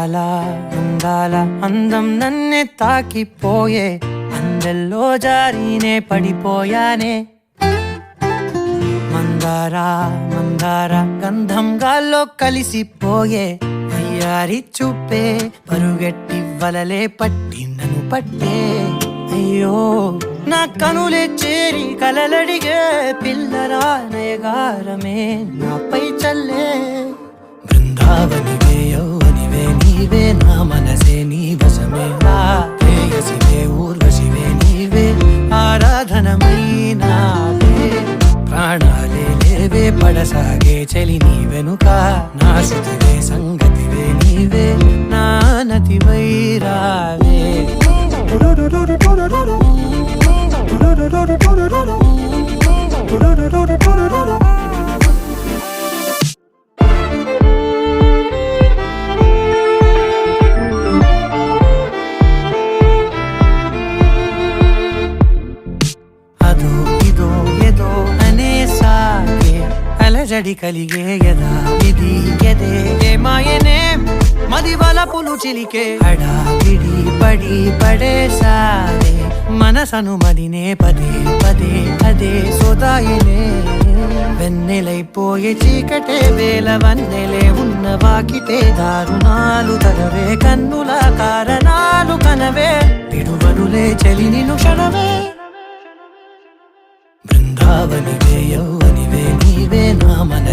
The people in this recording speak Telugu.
అందాల అందాల అందం నన్నే తాకిపోయే అందెల్లో జారీనే పడిపోయానే మందార మందార గంధం గాల్లో కలిసిపోయే అయ్యారి చూపే పరుగెట్టి వలలే పట్టి నన్ను పట్టే అయ్యో నా కనులే చేరి కలలడిగే పిల్లరా నయగారమే నాపై చల్లే బృందావనివే యౌవనివే నీవే నా మనసే నీ వశమే నా ప్రేయసివే ఊర్వశివే నీవే ఆరాధనమైనావే ప్రాణాలే లేవే పడసాగే చలి నీ వెనుక నా శృతివే సంగతివే నీవే నా నతివై రావే అదో ఇదో ఏదో అనేసాగే అలజడి కలిగే యదా ఇది ఎదే ఏమాయనే మది వలపులు చిలికే హడావిడి పడి పడేసారే మనసను మదినే పదే పదే అదే సోదాయనే వెన్నెలైపోయే చీకటే వేల వన్నెలే ఉన్న వాకిటే దారుణాలు తగవే కన్నుల కారణాలు కనవే పిడువనులే చలి నిను క్షణమే బృందావనివే యౌవనివే నీవే నా మన